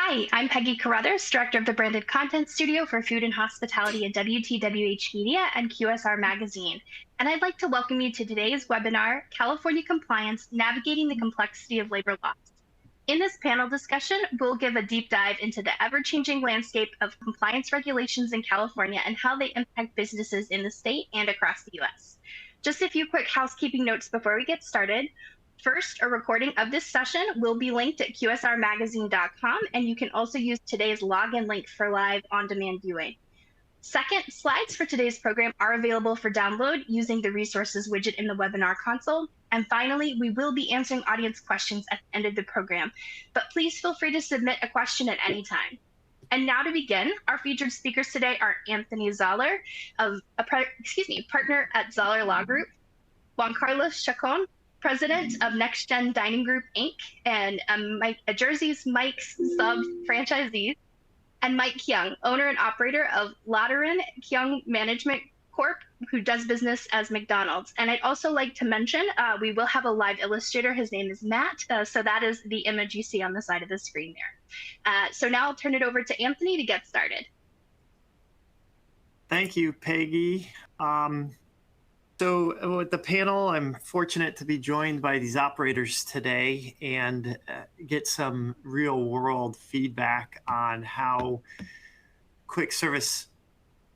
Hi, I'm Peggy Carruthers, Director of the Branded Content Studio for Food and Hospitality at WTWH Media and QSR Magazine. And I'd like to welcome you to today's webinar, California Compliance, Navigating the Complexity of Labor Laws. In this panel discussion, we'll give a deep dive into the ever-changing landscape of compliance regulations in California and how they impact businesses in the state and across the U.S. Just a few quick housekeeping notes before we get started. First, a recording of this session will be linked at qsrmagazine.com, and you can also use today's login link for live on-demand viewing. Second, slides for today's program are available for download using the resources widget in the webinar console. And finally, we will be answering audience questions at the end of the program, but please feel free to submit a question at any time. And now to begin, our featured speakers today are Anthony Zaller, partner at Zaller Law Group, Juan Carlos Chacon, President of Next Gen Dining Group, Inc., and Jersey's Mike's Sub franchisees, and Mike Kyung, owner and operator of Lateran Kyung Management Corp., who does business as McDonald's. And I'd also like to mention, we will have a live illustrator. His name is Matt, so that is the image you see on the side of the screen there. So now I'll turn it over to Anthony to get started. Thank you, Peggy. So with the panel, I'm fortunate to be joined by these operators today and get some real world feedback on how quick service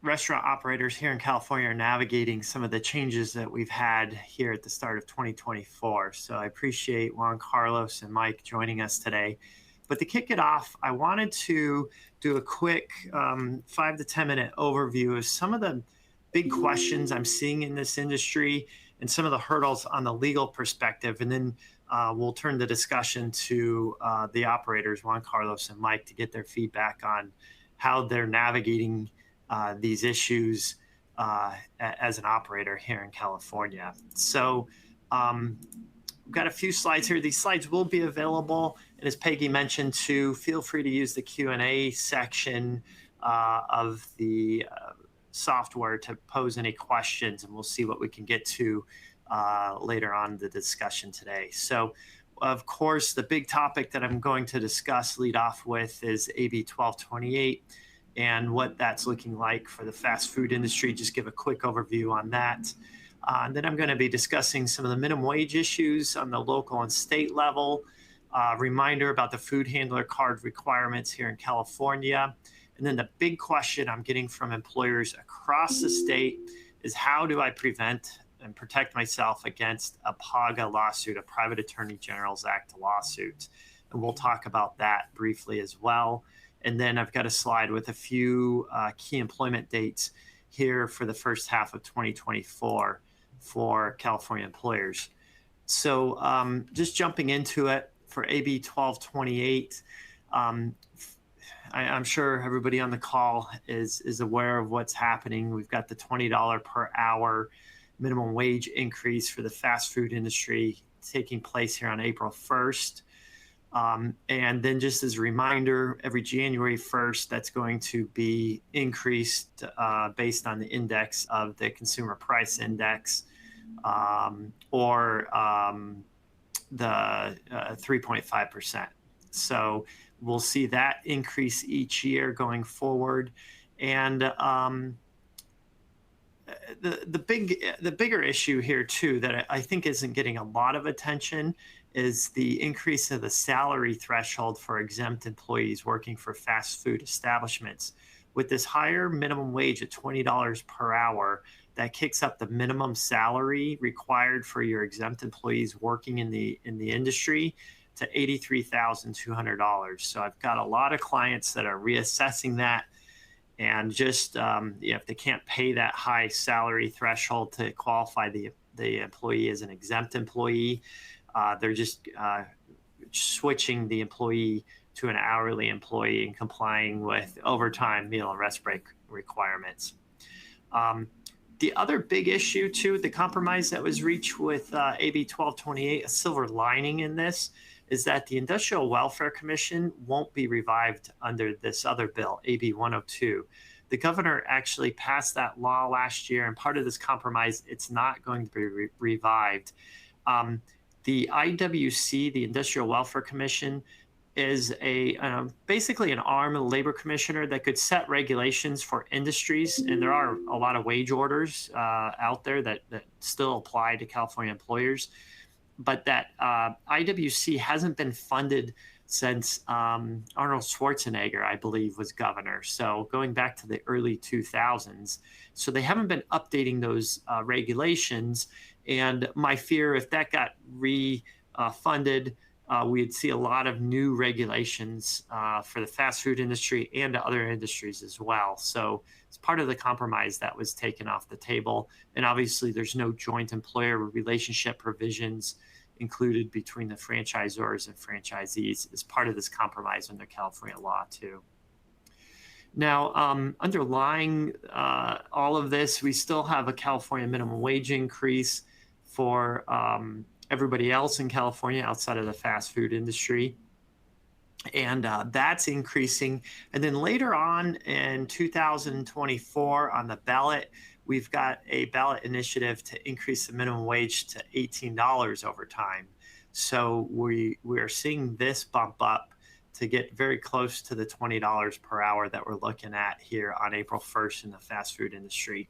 restaurant operators here in California are navigating some of the changes that we've had here at the start of 2024. So I appreciate Juan Carlos and Mike joining us today. But to kick it off, I wanted to do a quick 5 to 10 minute overview of some of the big questions I'm seeing in this industry and some of the hurdles on the legal perspective. And then we'll turn the discussion to the operators, Juan Carlos and Mike, to get their feedback on how they're navigating these issues as an operator here in California. So we've got a few slides here. These slides will be available. And as Peggy mentioned too, feel free to use the Q&A section of the software to pose any questions, and we'll see what we can get to later on in the discussion today. So, of course, the big topic that I'm going to discuss, lead off with, is AB 1228 and what that's looking like for the fast food industry. Just give a quick overview on that. And then I'm going to be discussing some of the minimum wage issues on the local and state level, reminder about the food handler card requirements here in California. And then the big question I'm getting from employers across the state is, how do I prevent and protect myself against a PAGA lawsuit, a Private Attorney General's Act lawsuit? And we'll talk about that briefly as well. And then I've got a slide with a few key employment dates here for the first half of 2024 for California employers. So just jumping into it for AB 1228, I'm sure everybody on the call is aware of what's happening. We've got the $20 per hour minimum wage increase for the fast food industry taking place here on April 1st. And then just as a reminder, every January 1st, that's going to be increased based on the index of the Consumer Price Index or the 3.5%. So we'll see that increase each year going forward. And the bigger issue here too that I think isn't getting a lot of attention is the increase of the salary threshold for exempt employees working for fast food establishments. With this higher minimum wage at $20 per hour, that kicks up the minimum salary required for your exempt employees working in the industry to $83,200. So I've got a lot of clients that are reassessing that, and just if they can't pay that high salary threshold to qualify the employee as an exempt employee, they're just switching the employee to an hourly employee and complying with overtime, meal, and rest break requirements. The other big issue too, the compromise that was reached with AB 1228, a silver lining in this, is that the Industrial Welfare Commission won't be revived under this other bill, AB 102. The governor actually passed that law last year, and part of this compromise, it's not going to be revived. The IWC, the Industrial Welfare Commission, is basically an arm of the labor commissioner that could set regulations for industries. And there are a lot of wage orders out there that still apply to California employers. But that IWC hasn't been funded since Arnold Schwarzenegger, I believe, was governor. So going back to the early 2000s. So they haven't been updating those regulations. And my fear, if that got refunded, we'd see a lot of new regulations for the fast food industry and other industries as well. So it's part of the compromise that was taken off the table. And obviously, there's no joint employer relationship provisions included between the franchisors and franchisees as part of this compromise under California law, too. Now, underlying all of this, we still have a California minimum wage increase for everybody else in California outside of the fast food industry. And that's increasing. And then later on in 2024 on the ballot, we've got a ballot initiative to increase the minimum wage to $18 over time. So we are seeing this bump up to get very close to the $20 per hour that we're looking at here on April 1st in the fast food industry.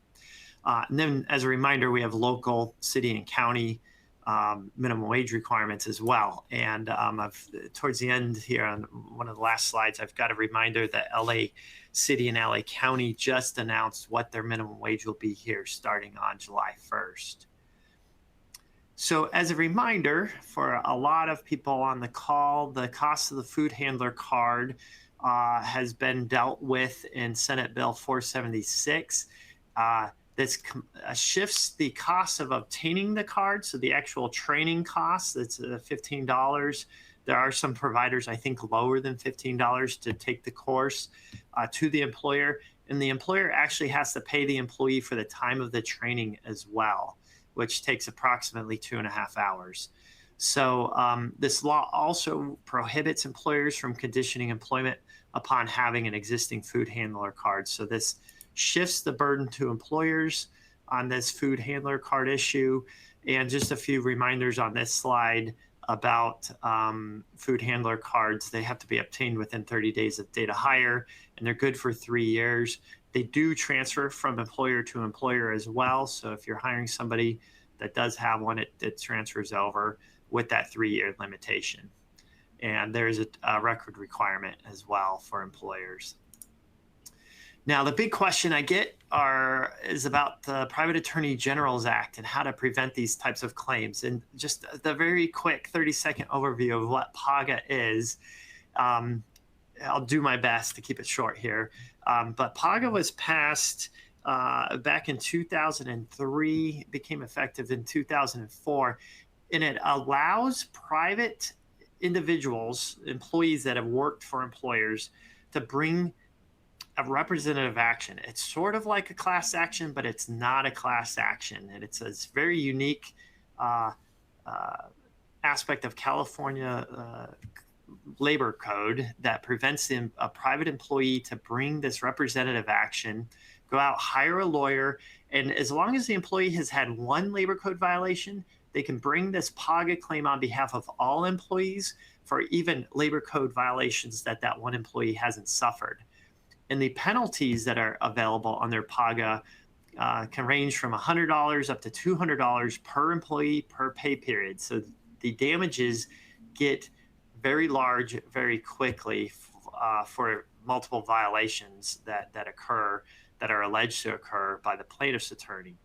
And then as a reminder, we have local, city, and county minimum wage requirements as well. And towards the end here on one of the last slides, I've got a reminder that LA City and LA County just announced what their minimum wage will be here starting on July 1st. So as a reminder for a lot of people on the call, the cost of the food handler card has been dealt with in Senate Bill 476. This shifts the cost of obtaining the card, so the actual training cost, that's $15. There are some providers, I think, lower than $15 to take the course to the employer. And the employer actually has to pay the employee for the time of the training as well, which takes approximately 2.5 hours. So this law also prohibits employers from conditioning employment upon having an existing food handler card. So this shifts the burden to employers on this food handler card issue. And just a few reminders on this slide about food handler cards. They have to be obtained within 30 days of data hire, and they're good for 3 years. They do transfer from employer to employer as well. So if you're hiring somebody that does have one, it transfers over with that 3-year limitation. And there's a record requirement as well for employers. Now, the big question I get is about the Private Attorney General's Act and how to prevent these types of claims. And just the very quick 30-second overview of what PAGA is. I'll do my best to keep it short here. But PAGA was passed back in 2003, became effective in 2004, and it allows private individuals, employees that have worked for employers, to bring a representative action. It's sort of like a class action, but it's not a class action. And it's a very unique aspect of California labor code that prevents a private employee to bring this representative action, go out, hire a lawyer, and as long as the employee has had one labor code violation, they can bring this PAGA claim on behalf of all employees for even labor code violations that one employee hasn't suffered. And the penalties that are available under PAGA can range from $100 up to $200 per employee per pay period. So the damages get very large very quickly for multiple violations that occur, that are alleged to occur by the plaintiff's attorney.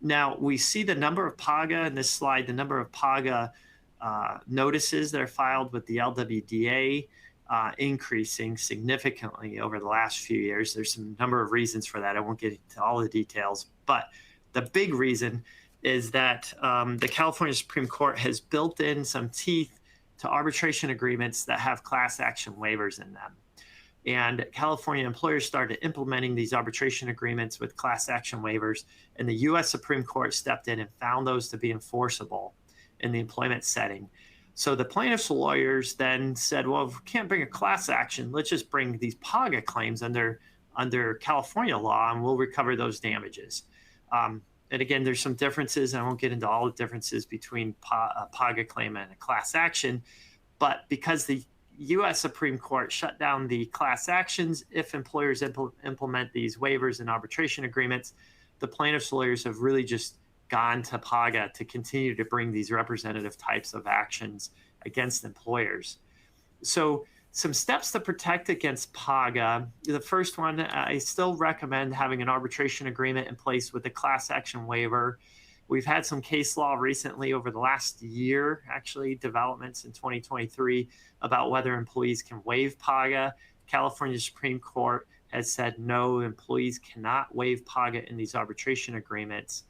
Now, we see the number of PAGA in this slide, the number of PAGA notices that are filed with the LWDA increasing significantly over the last few years. There's some number of reasons for that. I won't get into all the details, but the big reason is that the California Supreme Court has built in some teeth to arbitration agreements that have class action waivers in them. And California employers started implementing these arbitration agreements with class action waivers, and the U.S. Supreme Court stepped in and found those to be enforceable in the employment setting. So the plaintiff's lawyers then said, well, if we can't bring a class action, let's just bring these PAGA claims under California law, and we'll recover those damages. And again, there's some differences, and I won't get into all the differences between a PAGA claim and a class action. But because the U.S. Supreme Court shut down the class actions if employers implement these waivers and arbitration agreements. The plaintiffs' lawyers have really just gone to PAGA to continue to bring these representative types of actions against employers. So some steps to protect against PAGA. The first one, I still recommend having an arbitration agreement in place with a class action waiver. We've had some case law recently over the last year, actually, developments in 2023 about whether employees can waive PAGA. California Supreme Court has said no, employees cannot waive PAGA in these arbitration agreements.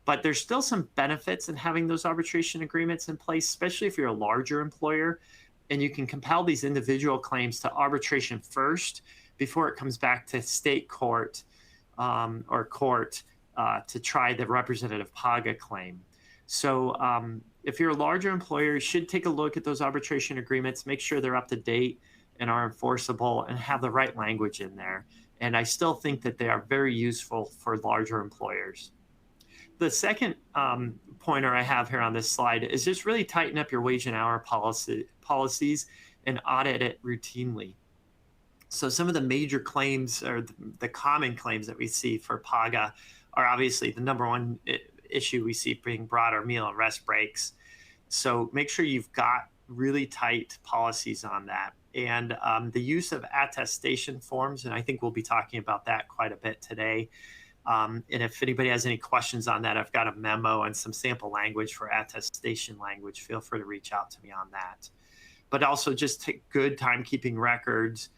But there's still some benefits in having those arbitration agreements in place, especially if you're a larger employer, and you can compel these individual claims to arbitration first before it comes back to state court or court to try the representative PAGA claim. So if you're a larger employer, you should take a look at those arbitration agreements, make sure they're up to date and are enforceable and have the right language in there. And I still think that they are very useful for larger employers. The second pointer I have here on this slide is just really tighten up your wage and hour policies and audit it routinely. So some of the major claims or the common claims that we see for PAGA are obviously the number one issue we see being brought are meal and rest breaks. So make sure you've got really tight policies on that. And the use of attestation forms, and I think we'll be talking about that quite a bit today. And if anybody has any questions on that, I've got a memo and some sample language for attestation language. Feel free to reach out to me on that. But also just take good timekeeping records,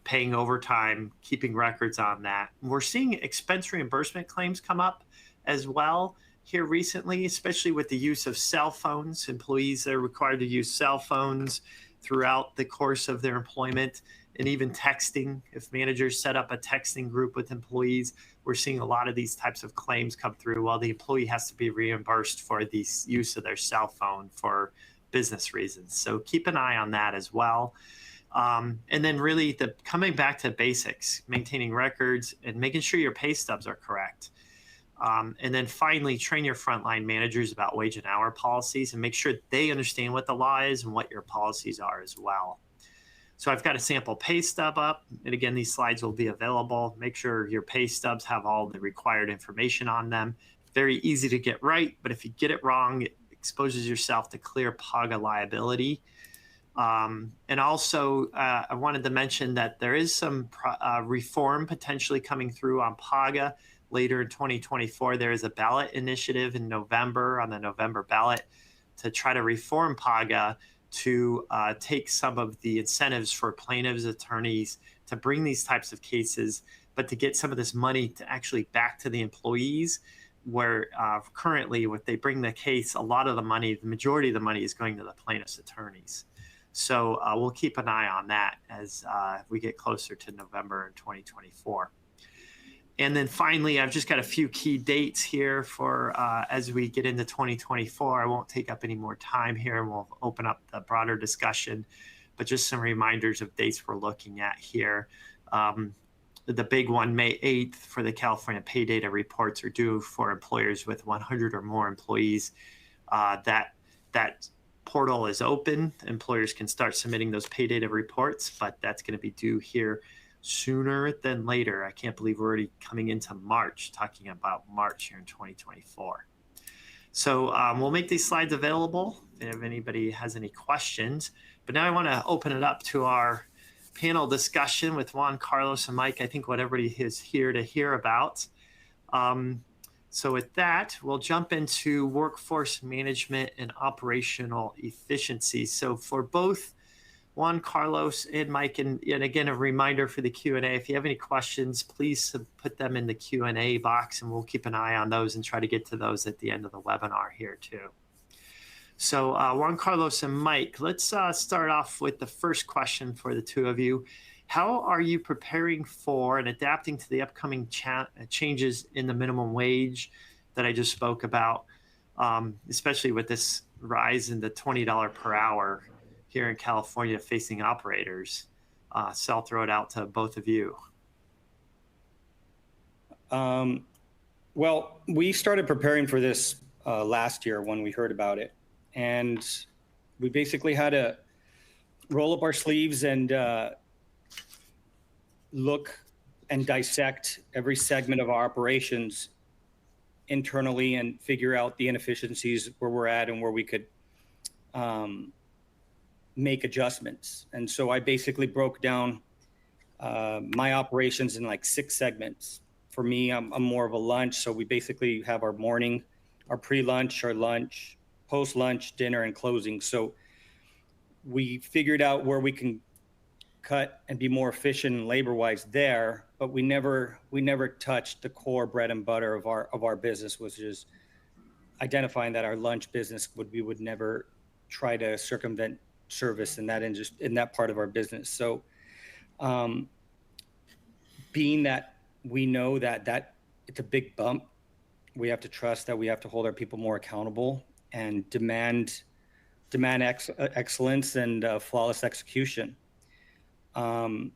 paying overtime, keeping records on that. We're seeing expense reimbursement claims come up as well here recently, especially with the use of cell phones. Employees are required to use cell phones throughout the course of their employment, and even texting. If managers set up a texting group with employees, we're seeing a lot of these types of claims come through while the employee has to be reimbursed for the use of their cell phone for business reasons. So keep an eye on that as well. And then really coming back to basics, maintaining records and making sure your pay stubs are correct. And then finally, train your frontline managers about wage and hour policies and make sure they understand what the law is and what your policies are as well. So I've got a sample pay stub up. And again, these slides will be available. Make sure your pay stubs have all the required information on them. Very easy to get right, but if you get it wrong, it exposes yourself to clear PAGA liability. And also, I wanted to mention that there is some reform potentially coming through on PAGA later in 2024. There is a ballot initiative in November on the November ballot to try to reform PAGA to take some of the incentives for plaintiffs' attorneys to bring these types of cases, but to get some of this money to actually back to the employees, where currently if they bring the case, a lot of the money, the majority of the money is going to the plaintiffs' attorneys. So we'll keep an eye on that as we get closer to November in 2024. And then finally, I've just got a few key dates here for as we get into 2024. I won't take up any more time here, and we'll open up the broader discussion, but just some reminders of dates we're looking at here. The big one, May 8th, for the California pay data reports are due for employers with 100 or more employees. That portal is open. Employers can start submitting those pay data reports, but that's going to be due here sooner than later. I can't believe we're already coming into March, talking about March here in 2024. So we'll make these slides available if anybody has any questions. But now I want to open it up to our panel discussion with Juan Carlos and Mike. I think what everybody is here to hear about. So with that, we'll jump into workforce management and operational efficiency. So for both Juan Carlos and Mike, and again, a reminder for the Q&A, if you have any questions, please put them in the Q&A box, and we'll keep an eye on those and try to get to those at the end of the webinar here too. So Juan Carlos and Mike, let's start off with the first question for the two of you. How are you preparing for and adapting to the upcoming changes in the minimum wage that I just spoke about, especially with this rise in the $20 per hour here in California facing operators? So I'll throw it out to both of you. Well, we started preparing for this last year when we heard about it. And we basically had a roll up our sleeves and look and dissect every segment of our operations internally and figure out the inefficiencies where we're at and where we could make adjustments. And so I basically broke down my operations in like 6 segments. For me, I'm more of a lunch. So we basically have our morning, our pre-lunch, our lunch, post-lunch, dinner, and closing. So we figured out where we can cut and be more efficient labor-wise there, but we never touched the core bread and butter of our business, which is identifying that our lunch business we would never try to circumvent service in that part of our business. So being that we know that it's a big bump, we have to trust that we have to hold our people more accountable and demand excellence and flawless execution. And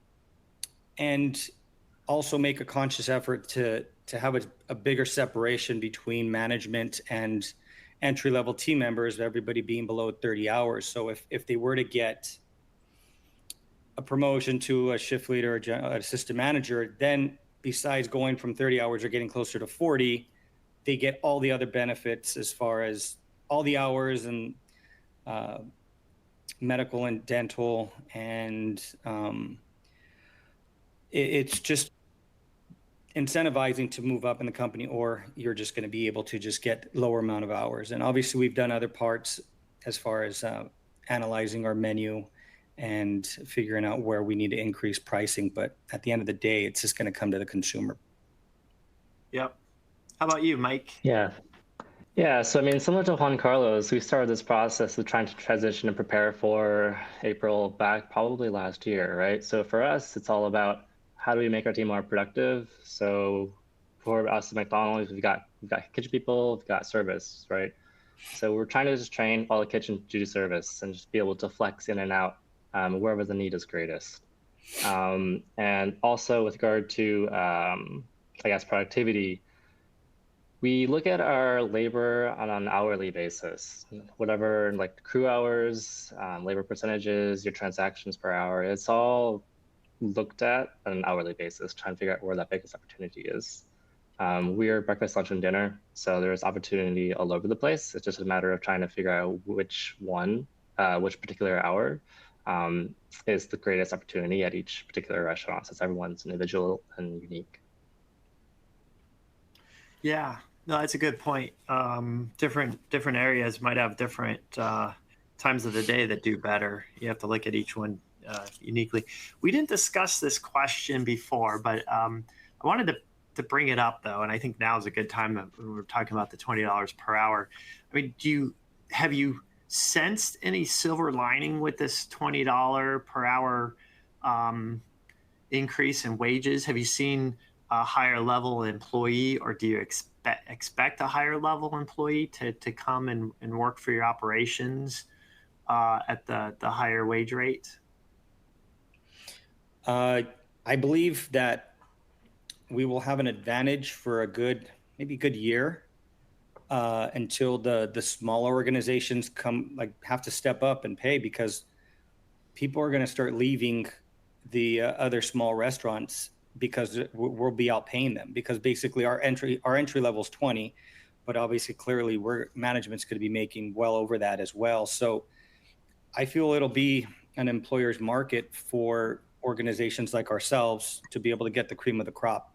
also make a conscious effort to have a bigger separation between management and entry-level team members, everybody being below 30 hours. So if they were to get a promotion to a shift leader or assistant manager, then besides going from 30 hours or getting closer to 40, they get all the other benefits as far as all the hours and medical and dental, and it's just incentivizing to move up in the company, or you're just going to be able to just get lower amount of hours. And obviously we've done other parts as far as analyzing our menu and figuring out where we need to increase pricing. But at the end of the day, it's just going to come to the consumer. Yep. How about you, Mike? Yeah, so I mean, similar to Juan Carlos, we started this process of trying to transition and prepare for April back probably last year, right? So for us, it's all about how do we make our team more productive? So for us at McDonald's, we've got kitchen people, we've got service, right? So we're trying to just train all the kitchen to do service and just be able to flex in and out wherever the need is greatest. And also with regard to, productivity, we look at our labor on an hourly basis, whatever, like crew hours, labor percentages, your transactions per hour, it's all looked at on an hourly basis, trying to figure out where that biggest opportunity is. We are breakfast, lunch, and dinner, so there's opportunity all over the place. It's just a matter of trying to figure out which particular hour is the greatest opportunity at each particular restaurant, since everyone's individual and unique. Yeah, no, that's a good point. Different areas might have different times of the day that do better. You have to look at each one uniquely. We didn't discuss this question before, but I wanted to bring it up though, and I think now is a good time when we're talking about the $20 per hour. I mean, have you sensed any silver lining with this $20 per hour increase in wages? Have you seen a higher level employee, or do you expect a higher level employee to come and work for your operations at the higher wage rate? I believe that we will have an advantage for maybe a good year until the smaller organizations have to step up and pay, because people are going to start leaving the other small restaurants because we'll be outpaying them, because basically our entry level is 20, but obviously clearly management's going to be making well over that as well. So I feel it'll be an employer's market for organizations like ourselves to be able to get the cream of the crop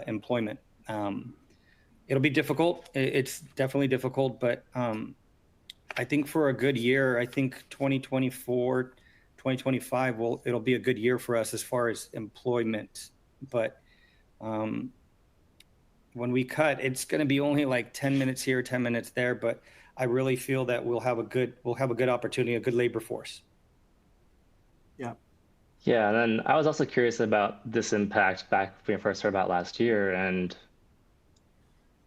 employment. It'll be difficult. It's definitely difficult, but I think for a good year, I think 2024, 2025, it'll be a good year for us as far as employment. But when we cut, it's going to be only like 10 minutes here, 10 minutes there. But I really feel that we'll have a good opportunity, a good labor force. Yeah. Yeah, and then I was also curious about this impact back when we first heard about last year, and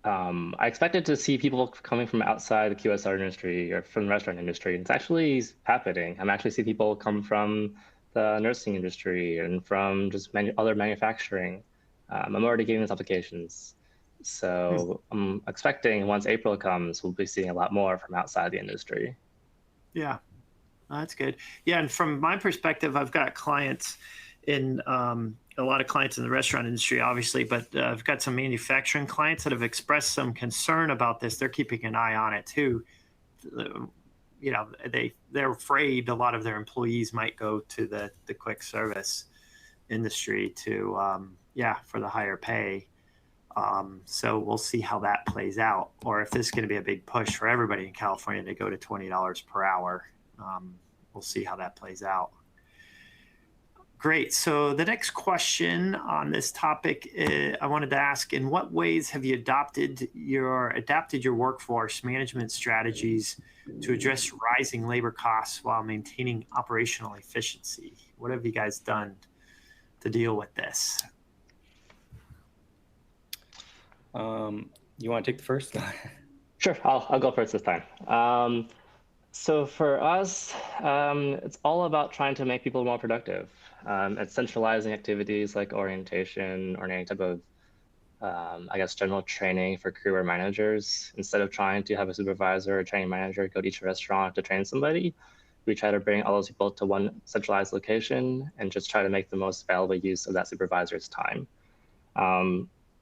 I expected to see people coming from outside the QSR industry or from the restaurant industry. It's actually happening. I'm actually seeing people come from the nursing industry and from just other manufacturing. I'm already getting these applications. So I'm expecting once April comes, we'll be seeing a lot more from outside the industry. Yeah. Oh, that's good. Yeah, and from my perspective, I've got clients in a lot of clients in the restaurant industry, obviously, but I've got some manufacturing clients that have expressed some concern about this. They're keeping an eye on it too. You know, they're afraid a lot of their employees might go to the quick service industry to for the higher pay. So we'll see how that plays out, or if this is going to be a big push for everybody in California to go to $20 per hour. We'll see how that plays out. Great. So the next question on this topic, I wanted to ask: in what ways have you adapted your workforce management strategies to address rising labor costs while maintaining operational efficiency? What have you guys done to deal with this? You want to take the first? Sure, I'll go first this time. So for us, it's all about trying to make people more productive. It's centralizing activities like orientation or any type of, general training for career or managers. Instead of trying to have a supervisor or training manager go to each restaurant to train somebody, we try to bring all those people to one centralized location and just try to make the most valuable use of that supervisor's time.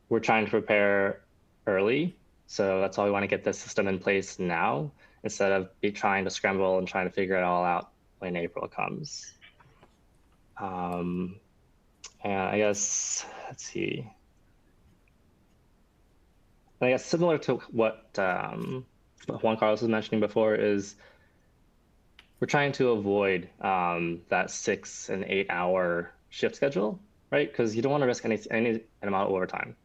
We're trying to prepare early, so that's why we want to get the system in place now, instead of trying to scramble and trying to figure it all out when April comes. And I guess, let's see. I guess similar to what Juan Carlos was mentioning before, is we're trying to avoid that 6 and 8 hour shift schedule, right? Because you don't want to risk any amount of overtime.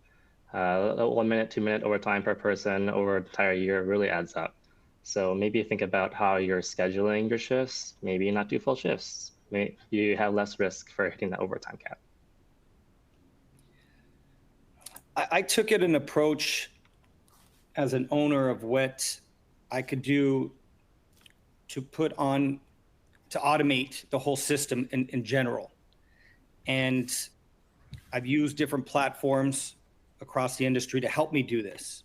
1 minute, 2 minute overtime per person over an entire year really adds up. So maybe think about how you're scheduling your shifts. Maybe not do full shifts. Maybe you have less risk for hitting that overtime cap. I took it an approach as an owner of what I could do to automate the whole system in general. And I've used different platforms across the industry to help me do this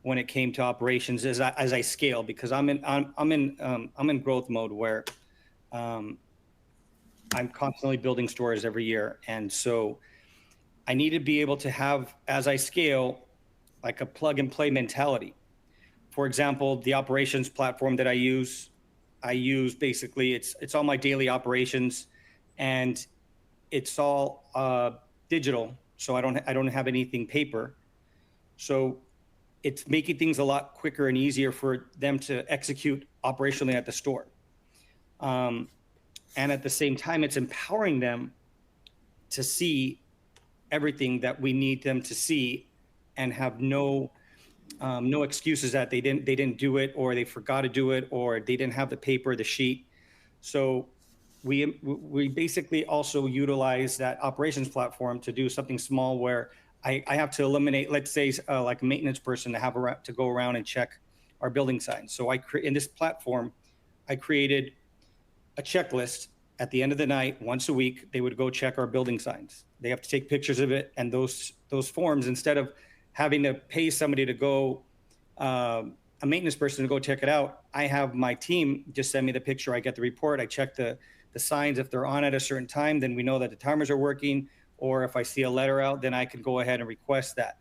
when it came to operations as I scale, because I'm in growth mode where I'm constantly building stores every year. And so I need to be able to have, as I scale, like a plug and play mentality. For example, the operations platform that I use basically, it's all my daily operations, and it's all digital. So I don't have anything paper. So it's making things a lot quicker and easier for them to execute operationally at the store. And at the same time, it's empowering them to see everything that we need them to see, and have no excuses that they didn't do it, or they forgot to do it, or they didn't have the paper, the sheet. So we basically also utilize that operations platform to do something small where I have to eliminate, let's say, like a maintenance person to go around and check our building signs. So in this platform, I created a checklist. At the end of the night, once a week, they would go check our building signs. They have to take pictures of it, and those forms, instead of having to pay somebody to go, a maintenance person to go check it out, I have my team just send me the picture. I get the report. I check the signs. If they're on at a certain time, then we know that the timers are working. Or if I see a letter out, then I can go ahead and request that.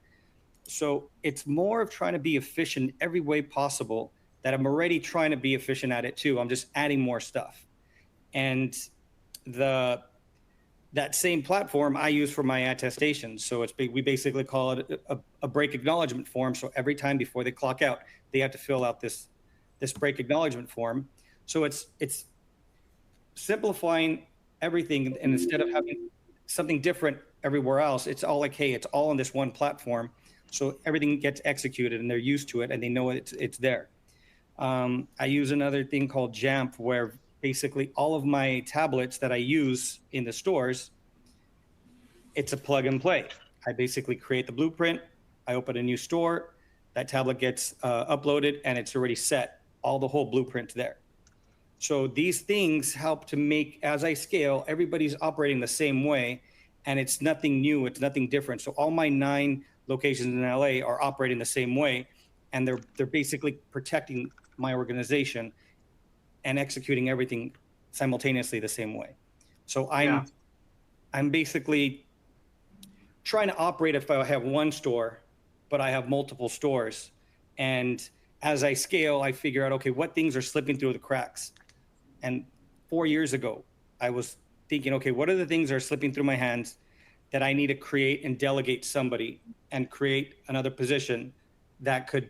So it's more of trying to be efficient every way possible, that I'm already trying to be efficient at it too. I'm just adding more stuff. And that same platform I use for my attestations. So we basically call it a break acknowledgement form. So every time before they clock out, they have to fill out this break acknowledgement form. So it's simplifying everything, and instead of having something different everywhere else, it's all like, hey, it's all on this one platform. So everything gets executed, and they're used to it, and they know it's there. I use another thing called Jamf, where basically all of my tablets that I use in the stores, it's a plug and play. I basically create the blueprint. I open a new store. That tablet gets uploaded, and it's already set. All the whole blueprint there. So these things help to make, as I scale, everybody's operating the same way, and it's nothing new. It's nothing different. So all my 9 locations in LA are operating the same way, and they're basically protecting my organization and executing everything simultaneously the same way. So Yeah. I'm basically trying to operate if I have one store, but I have multiple stores. And as I scale, I figure out, okay, what things are slipping through the cracks? And 4 years ago, I was thinking, okay, what are the things that are slipping through my hands that I need to create and delegate somebody and create another position that could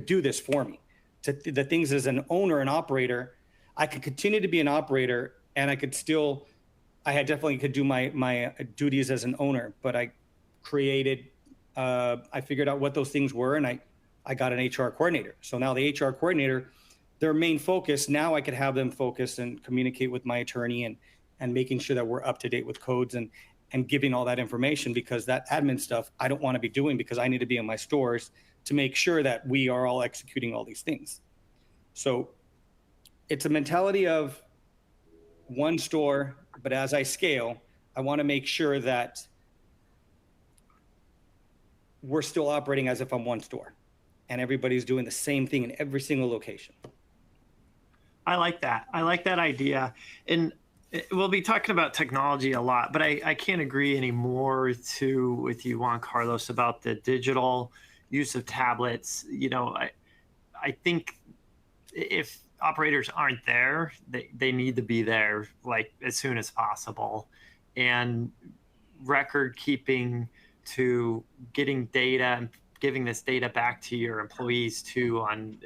do this for me? The things as an owner and operator, I could continue to be an operator, and I could still, I had definitely could do my duties as an owner, but I created, I figured out what those things were, and I got an HR coordinator. So now the HR coordinator, their main focus, now I could have them focus and communicate with my attorney and making sure that we're up to date with codes and giving all that information, because that admin stuff I don't want to be doing, because I need to be in my stores to make sure that we are all executing all these things. So it's a mentality of one store, but as I scale, I want to make sure that we're still operating as if I'm one store and everybody's doing the same thing in every single location. I like that. I like that idea. And we'll be talking about technology a lot, but I can't agree anymore with you, Juan Carlos, about the digital use of tablets. I think if operators aren't there, they need to be there like as soon as possible. And record keeping to getting data and giving this data back to your employees too on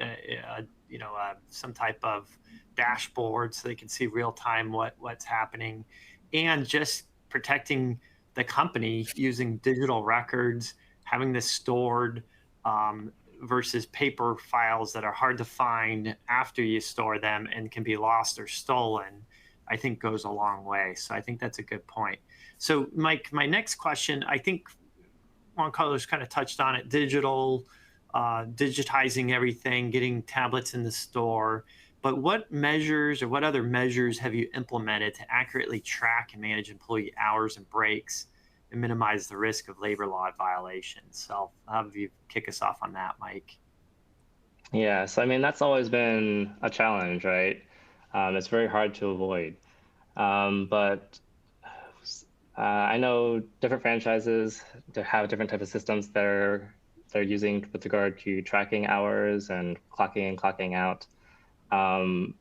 some type of dashboard so they can see real time what's happening, and just protecting the company using digital records, having this stored versus paper files that are hard to find after you store them and can be lost or stolen, I think goes a long way. So I think that's a good point. So Mike, my next question, I think Juan Carlos kind of touched on it, digitizing everything, getting tablets in the store. But what measures or what other measures have you implemented to accurately track and manage employee hours and breaks and minimize the risk of labor law violations? So I'll have you kick us off on that, Mike. Yeah, so I mean, that's always been a challenge, right? It's very hard to avoid. But I know different franchises have different types of systems they're using with regard to tracking hours and clocking in, clocking out.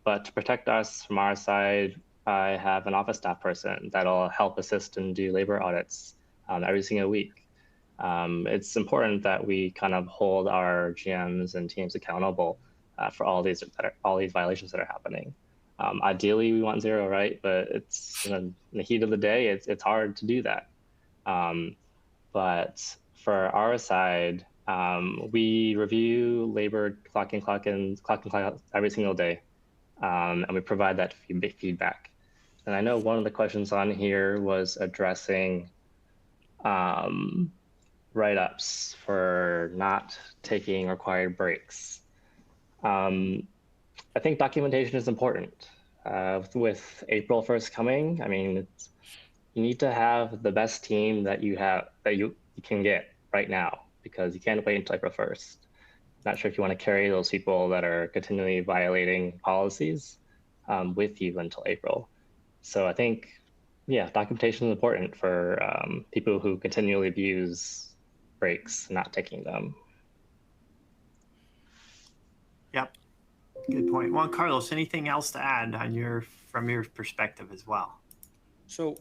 But to protect us from our side, I have an office staff person that'll help assist and do labor audits every single week. It's important that we kind of hold our GMs and teams accountable for all these violations that are happening. Ideally, we want zero, right? But it's in the heat of the day, it's hard to do that. But for our side, we review labor clock in, clock out every single day, and we provide that feedback. And I know one of the questions on here was addressing write-ups for not taking required breaks. I think documentation is important. With April 1st coming, I mean, you need to have the best team that you can get right now, because you can't wait until April 1st. Not sure if you want to carry those people that are continually violating policies with you until April. So I think, yeah, documentation is important for people who continually abuse breaks, not taking them. Yep. Good point. Juan Carlos, anything else to add from your perspective as well? So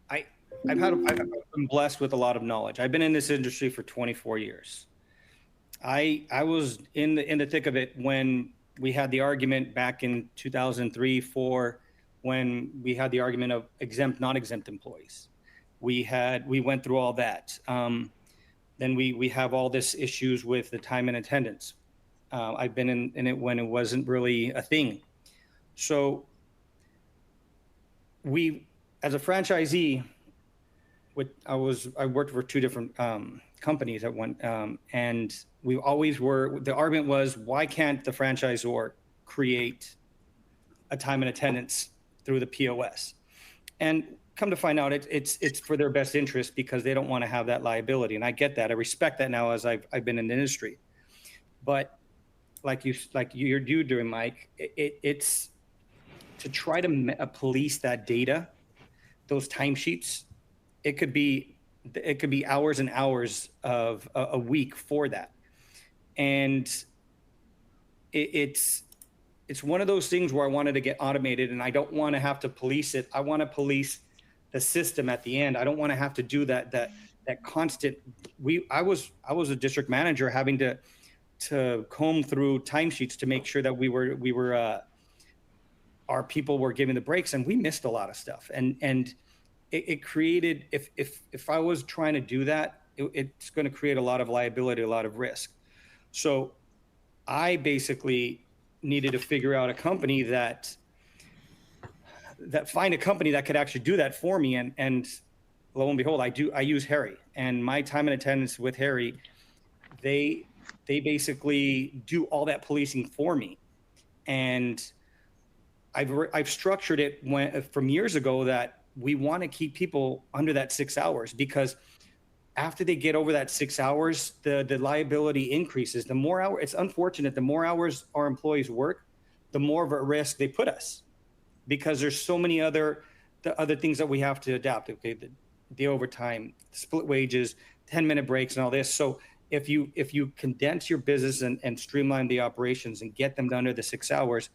I've been blessed with a lot of knowledge. I've been in this industry for 24 years. I was in the thick of it when we had the argument back in 2003, 2004, when we had the argument of exempt, non-exempt employees. We went through all that. Then we have all this issues with the time and attendance. I've been in it when it wasn't really a thing. So as a franchisee, I worked for two different companies at one, and we always the argument was, why can't the franchisor create a time and attendance through the POS? And come to find out, it's for their best interest, because they don't want to have that liability. And I get that. I respect that now, as I've been in the industry. But like you're doing, Mike, it's to try to police that data, those timesheets, it could be hours and hours of a week for that. And it's one of those things where I wanted to get automated, and I don't want to have to police it. I want to police the system at the end. I don't want to have to do that constant. I was a district manager having to comb through timesheets to make sure that we were our people were giving the breaks, and we missed a lot of stuff. And it created, if I was trying to do that, it's going to create a lot of liability, a lot of risk. So I basically needed to figure out a company that find a company that could actually do that for me. And lo and behold, I use Harry, and my time and attendance with Harry, they basically do all that policing for me. And I've structured it from years ago that we want to keep people under that 6 hours, because after they get over that 6 hours, the liability increases. The more hours, it's unfortunate, the more hours our employees work, the more of a risk they put us, because there's so many other things that we have to adapt. Okay, the overtime, split wages, 10-minute breaks, and all this. So if you condense your business and streamline the operations and get them to under the 6 hours,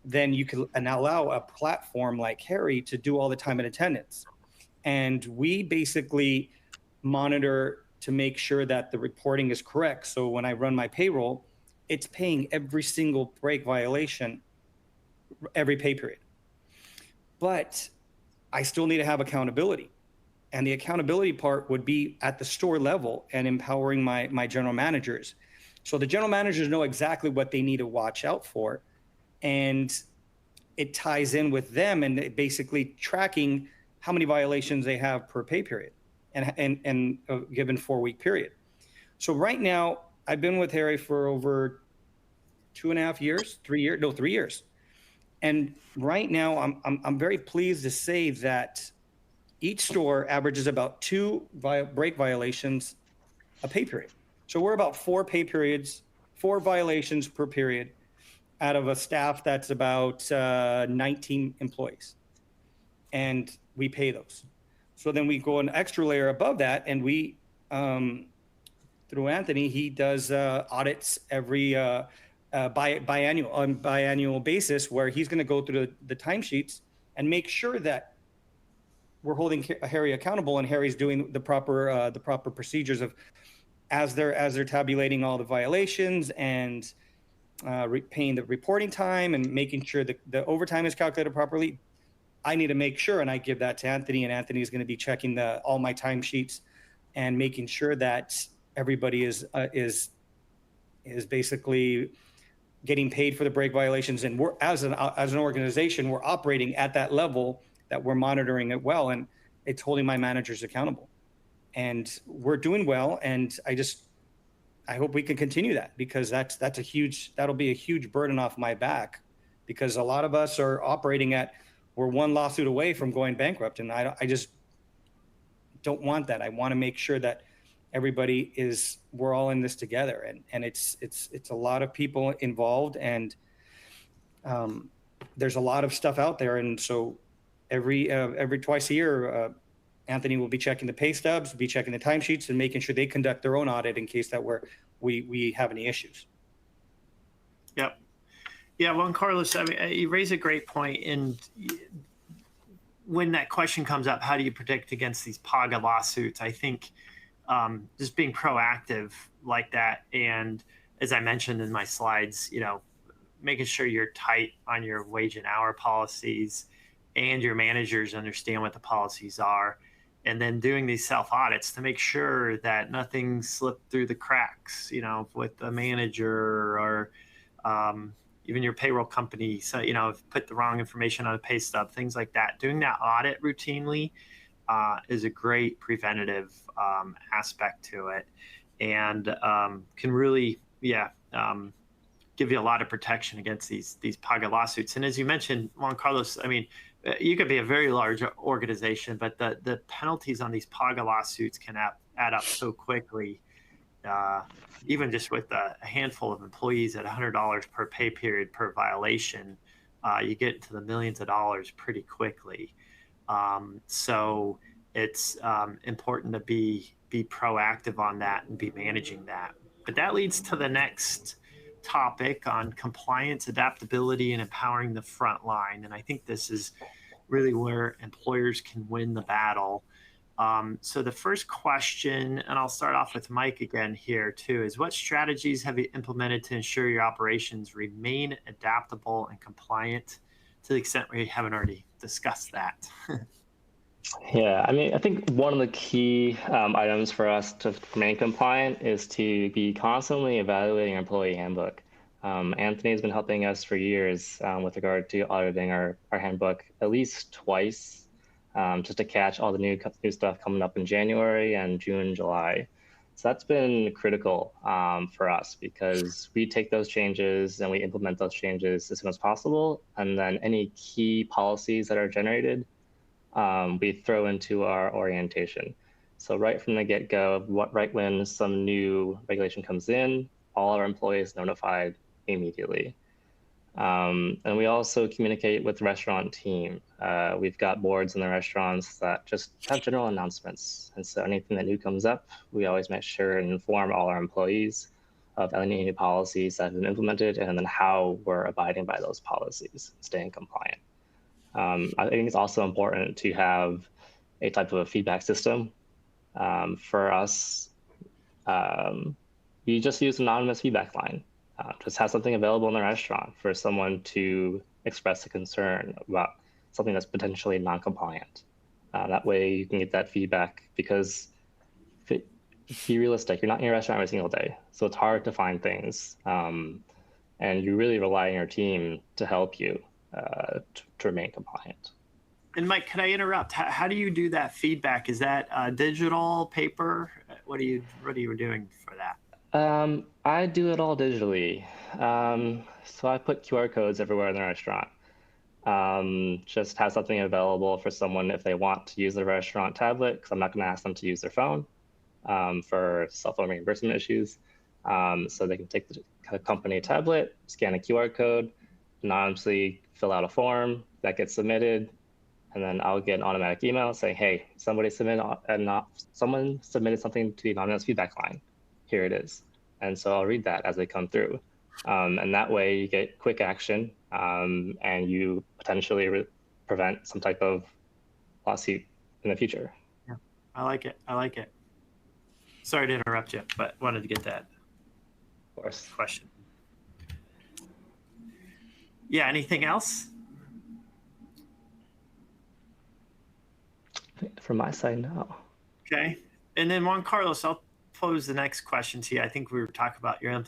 then you can allow a platform like Harry to do all the time and attendance. And we basically monitor to make sure that the reporting is correct. So when I run my payroll, it's paying every single break violation every pay period. But I still need to have accountability. And the accountability part would be at the store level and empowering my general managers. So the general managers know exactly what they need to watch out for. And it ties in with them and basically tracking how many violations they have per pay period and a given 4-week period. So right now, I've been with Harry for over 2.5 years, 3 years, no, 3 years. And right now, I'm very pleased to say that each store averages about 2 break violations a pay period. So we're about 4 pay periods, 4 violations per period out of a staff that's about 19 employees. And we pay those. So then we go an extra layer above that, and we, through Anthony, he does audits every biannual basis, where he's going to go through the timesheets and make sure that we're holding Harry accountable, and Harry's doing the proper procedures of as they're tabulating all the violations and paying the reporting time and making sure that the overtime is calculated properly. I need to make sure, and I give that to Anthony, and Anthony is going to be checking all my timesheets and making sure that everybody is basically getting paid for the break violations. And we're as an organization, we're operating at that level that we're monitoring it well, and it's holding my managers accountable. And we're doing well, and I hope we can continue that, because that'll be a huge burden off my back, because a lot of us are operating we're one lawsuit away from going bankrupt, and I just don't want that. I want to make sure that we're all in this together, and it's a lot of people involved, and there's a lot of stuff out there. And so every twice a year, Anthony will be checking the pay stubs, be checking the timesheets, and making sure they conduct their own audit in case that we have any issues. Yep. Yeah, Juan Carlos, I mean, you raise a great point. And when that question comes up, how do you protect against these PAGA lawsuits? I think just being proactive like that, and as I mentioned in my slides, making sure you're tight on your wage and hour policies, and your managers understand what the policies are, and then doing these self audits to make sure that nothing slipped through the cracks, with a manager or even your payroll company. So, put the wrong information on a pay stub, things like that. Doing that audit routinely is a great preventative aspect to it, and can really, give you a lot of protection against these PAGA lawsuits. And as you mentioned, Juan Carlos, I mean, you could be a very large organization, but the penalties on these PAGA lawsuits can add up so quickly. Even just with a handful of employees at $100 per pay period per violation, you get into the millions of dollars pretty quickly. So it's important to be proactive on that and be managing that. But that leads to the next topic on compliance, adaptability, and empowering the front line. And I think this is really where employers can win the battle. So the first question, and I'll start off with Mike again here too, is what strategies have you implemented to ensure your operations remain adaptable and compliant, to the extent where you haven't already discussed that? Yeah, I mean, I think one of the key items for us to remain compliant is to be constantly evaluating our employee handbook. Anthony has been helping us for years with regard to auditing our handbook at least twice, just to catch all the new stuff coming up in January and June, July. So that's been critical for us, because we take those changes and we implement those changes as soon as possible. And then any key policies that are generated, we throw into our orientation. So right from the get-go, right when some new regulation comes in, all our employees notified immediately. And we also communicate with the restaurant team. We've got boards in the restaurants that just have general announcements. And so anything that new comes up, we always make sure and inform all our employees of any new policies that have been implemented, and then how we're abiding by those policies, staying compliant. I think it's also important to have a type of a feedback system. For us, we just use an anonymous feedback line. Just have something available in the restaurant for someone to express a concern about something that's potentially non-compliant. That way you can get that feedback, because be realistic, you're not in your restaurant every single day. So it's hard to find things. And you really rely on your team to help you to remain compliant. And Mike, can I interrupt? How do you do that feedback? Is that digital, paper? What are you doing for that? I do it all digitally. So I put QR codes everywhere in the restaurant. Just have something available for someone if they want to use the restaurant tablet, because I'm not going to ask them to use their phone for cell phone reimbursement issues. So they can take the company tablet, scan a QR code, anonymously fill out a form that gets submitted, and then I'll get an automatic email saying, hey, someone submitted something to the anonymous feedback line. Here it is. And so I'll read that as they come through. And that way you get quick action, and you potentially prevent some type of lawsuit in the future. Yeah, I like it. I like it. Sorry to interrupt you, but wanted to get that question. Yeah, anything else? From my side, no. Okay. And then Juan Carlos, I'll pose the next question to you. I think we were talking about your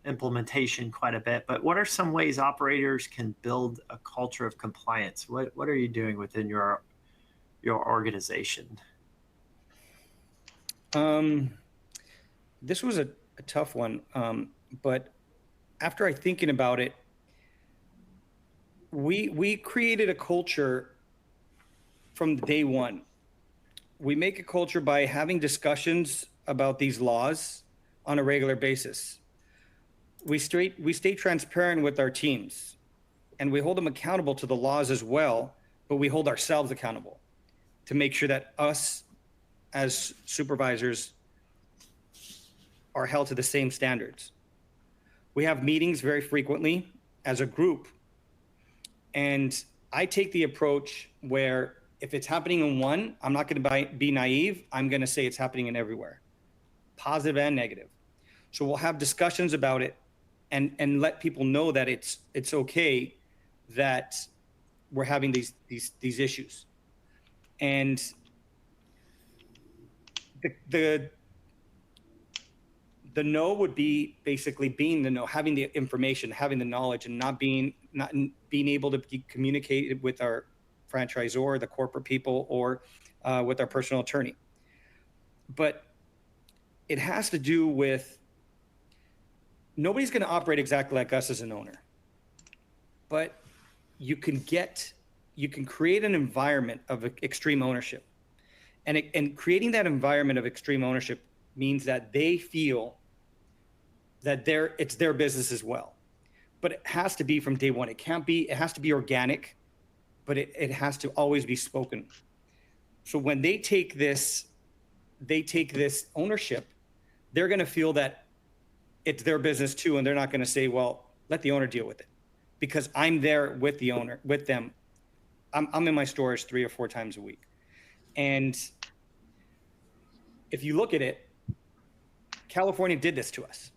implementation quite a bit, but what are some ways operators can build a culture of compliance? What are you doing within your organization? This was a tough one, but after thinking about it, we created a culture from day one. We make a culture by having discussions about these laws on a regular basis. We stay transparent with our teams, and we hold them accountable to the laws as well, but we hold ourselves accountable to make sure that us as supervisors are held to the same standards. We have meetings very frequently as a group, and I take the approach where if it's happening in one, I'm not going to be naive. I'm going to say it's happening in everywhere, positive and negative. So we'll have discussions about it and let people know that it's okay that we're having these issues. And the no would be basically being the no, having the information, having the knowledge, and not being able to communicate with our franchisor, the corporate people, or with our personal attorney. But it has to do with, nobody's going to operate exactly like us as an owner, but you can create an environment of extreme ownership, and creating that environment of extreme ownership means that they feel that it's their business as well. but it has to be from day one. It has to be organic, but it has to always be spoken. So when they take this ownership, they're going to feel that it's their business too. And they're not going to say, well, let the owner deal with it, because I'm there with the owner, with them. I'm in my stores 3 or 4 times a week. And if you look at it, California did this to us.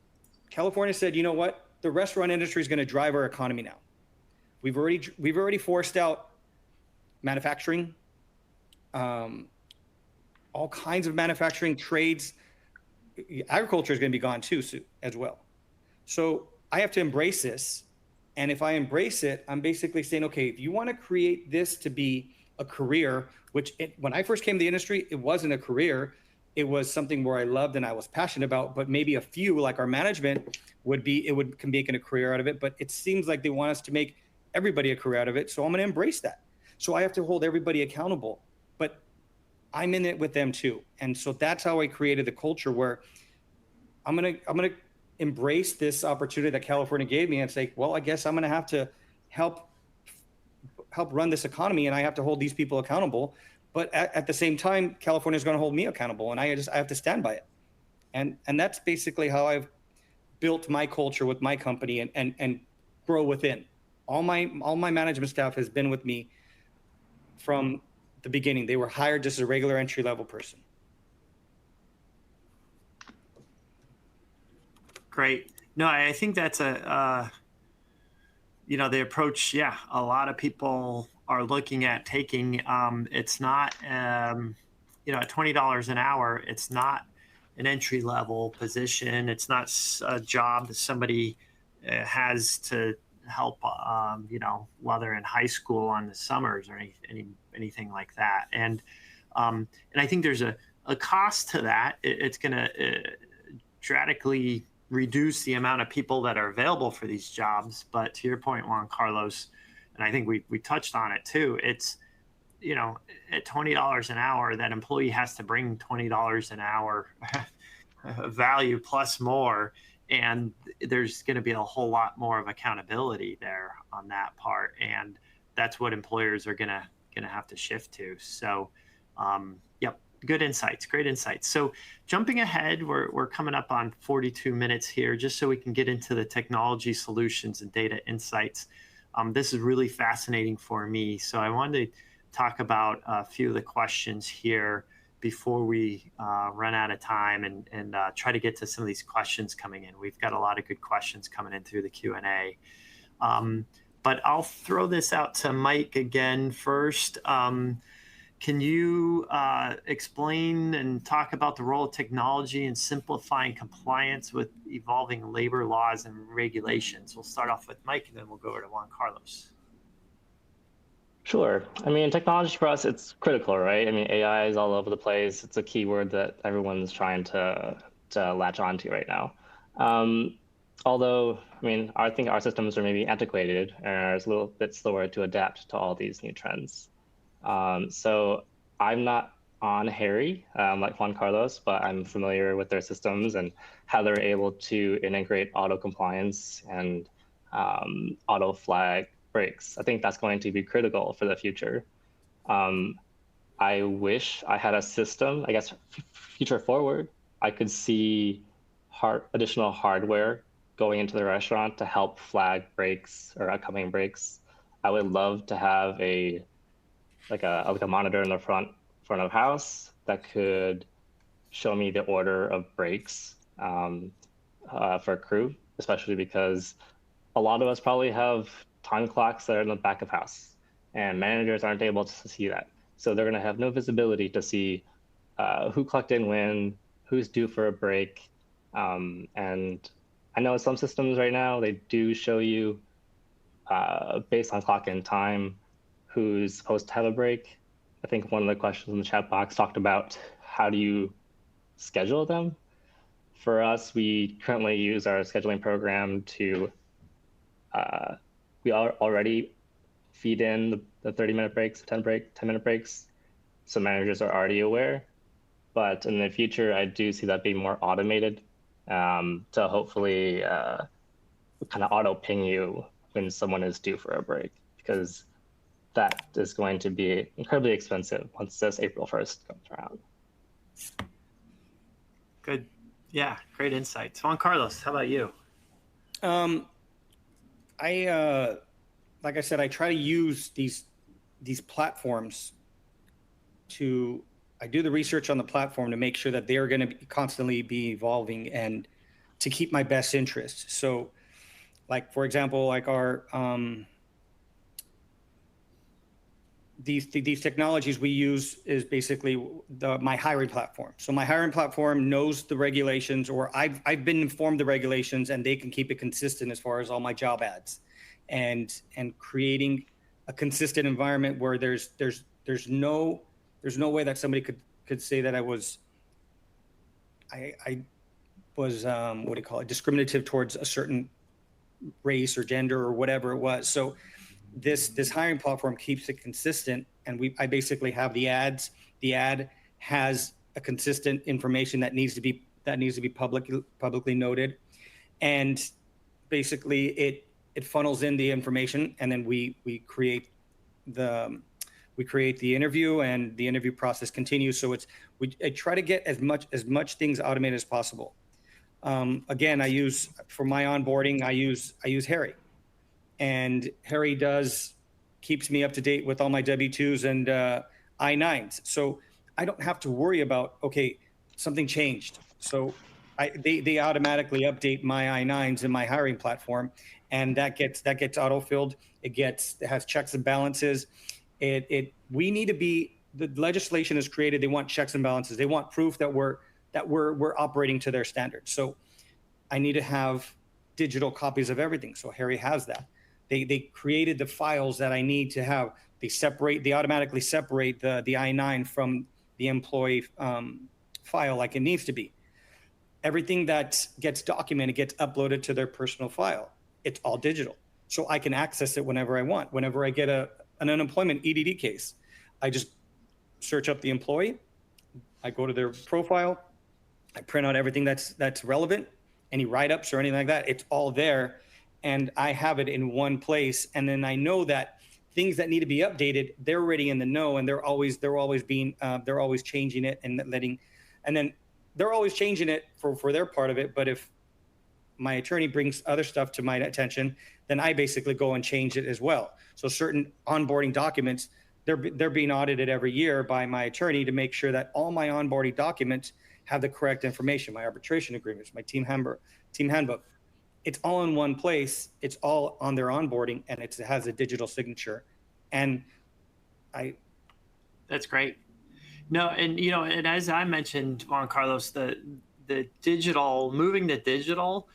California said, you know what? The restaurant industry is going to drive our economy now. We've already forced out manufacturing, all kinds of manufacturing trades. Agriculture is going to be gone too as well. So I have to embrace this. And if I embrace it, I'm basically saying, okay, if you want to create this to be a career, which when I first came to the industry, it wasn't a career. It was something where I loved and I was passionate about, but maybe a few, like our management, can make a career out of it. But it seems like they want us to make everybody a career out of it. So I'm going to embrace that. So I have to hold everybody accountable, but I'm in it with them too. And so that's how I created the culture where I'm going to embrace this opportunity that California gave me and say, well, I guess I'm going to have to help run this economy, and I have to hold these people accountable. But at the same time, California is going to hold me accountable, and I have to stand by it. And that's basically how I've built my culture with my company and grow within. All my management staff has been with me from the beginning. They were hired just as a regular entry-level person. Great. No, I think that's the approach. Yeah, a lot of people are looking at taking. It's not, at $20 an hour, it's not an entry-level position. It's not a job that somebody has to help, while they're in high school on the summers or anything like that. And I think there's a cost to that. It's going to drastically reduce the amount of people that are available for these jobs. But to your point, Juan Carlos, and I think we touched on it too, it's, at $20 an hour, that employee has to bring $20 an hour value plus more. And there's going to be a whole lot more of accountability there on that part. And that's what employers are going to have to shift to. So, yep. Good insights, great insights. So jumping ahead, we're coming up on 42 minutes here, just so we can get into the technology solutions and data insights. This is really fascinating for me. So I wanted to talk about a few of the questions here before we run out of time and try to get to some of these questions coming in. We've got a lot of good questions coming in through the Q&A. But I'll throw this out to Mike again first. Can you explain and talk about the role of technology in simplifying compliance with evolving labor laws and regulations? We'll start off with Mike, and then we'll go over to Juan Carlos. Sure. I mean, technology for us, it's critical, right? I mean, AI is all over the place. It's a keyword that everyone's trying to latch onto right now. Although, I mean, I think our systems are maybe antiquated and are a little bit slower to adapt to all these new trends. So I'm not on Harry like Juan Carlos, but I'm familiar with their systems and how they're able to integrate auto compliance and auto flag breaks. I think that's going to be critical for the future. I wish I had a system, I guess, future forward, I could see additional hardware going into the restaurant to help flag breaks or upcoming breaks. I would love to have a monitor in the front of house that could show me the order of breaks for crew, especially because a lot of us probably have time clocks that are in the back of house, and managers aren't able to see that. So they're going to have no visibility to see who clocked in when, who's due for a break. And I know some systems right now, they do show you based on clock in time who's supposed to have a break. I think one of the questions in the chat box talked about how do you schedule them. For us, we currently use our scheduling program to, we already feed in the 30-minute breaks, 10-minute breaks, so managers are already aware. But in the future, I do see that being more automated to hopefully kind of auto ping you when someone is due for a break, because that is going to be incredibly expensive once this April 1st comes around. Good. Yeah, great insights. Juan Carlos, how about you? I like I said, I try to use these platforms to. I do the research on the platform to make sure that they are going to constantly be evolving and to keep my best interest. So, like for example, like our these technologies we use is basically my hiring platform. So my hiring platform knows the regulations, or I've been informed the regulations, and they can keep it consistent as far as all my job ads, and creating a consistent environment where there's no way that somebody could say that I was what do you call it, discriminative towards a certain race or gender or whatever it was. So this hiring platform keeps it consistent, and I basically have the ads. The ad has a consistent information that needs to be publicly noted, and basically it funnels in the information, and then we create the interview, and the interview process continues. So I try to get as much things automated as possible. Again, I use for my onboarding, I use Harry. And Harry keeps me up to date with all my W-2s and I-9s. So I don't have to worry about, okay, something changed. So they automatically update my I-9s in my hiring platform, and that gets auto-filled. It has checks and balances. We need to be, the legislation is created. They want checks and balances. They want proof that we're operating to their standards. So I need to have digital copies of everything. So Harry has that. They created the files that I need to have. They automatically separate the I-9 from the employee file like it needs to be. Everything that gets documented gets uploaded to their personal file. It's all digital. So I can access it whenever I want. Whenever I get an unemployment EDD case, I just search up the employee, I go to their profile, I print out everything that's relevant, any write-ups or anything like that. It's all there, and I have it in one place. And then I know that things that need to be updated, they're already in the know, and they're always changing it and then they're always changing it for their part of it. But if my attorney brings other stuff to my attention, then I basically go and change it as well. So certain onboarding documents, they're being audited every year by my attorney to make sure that all my onboarding documents have the correct information, my arbitration agreements, my team handbook. It's all in one place. It's all on their onboarding, and it has a digital signature. And that's great. No, and and as I mentioned, Juan Carlos, the digital, moving to digital,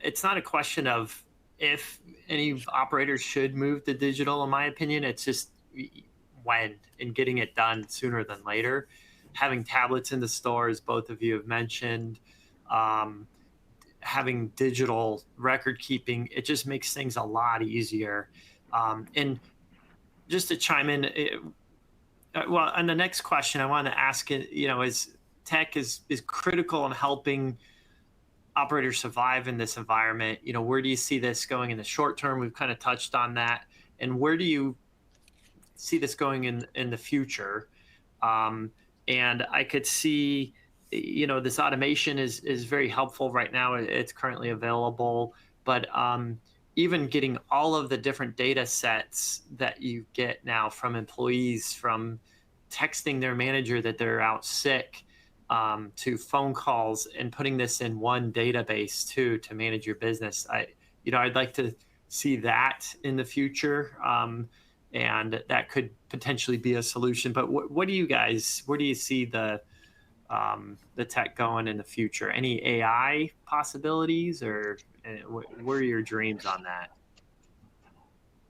it's not a question of if any operators should move to digital. In my opinion, it's just when, and getting it done sooner than later. Having tablets in the stores, both of you have mentioned, having digital record keeping, it just makes things a lot easier. And just to chime in, well, on the next question, I want to ask, is tech is critical in helping operators survive in this environment? Where do you see this going in the short term? We've kind of touched on that. And where do you see this going in the future? And I could see, this automation is very helpful right now. It's currently available, but even getting all of the different data sets that you get now from employees, from texting their manager that they're out sick, to phone calls, and putting this in one database too to manage your business. I'd like to see that in the future. And that could potentially be a solution. But where do you see the tech going in the future? Any AI possibilities, or what are your dreams on that?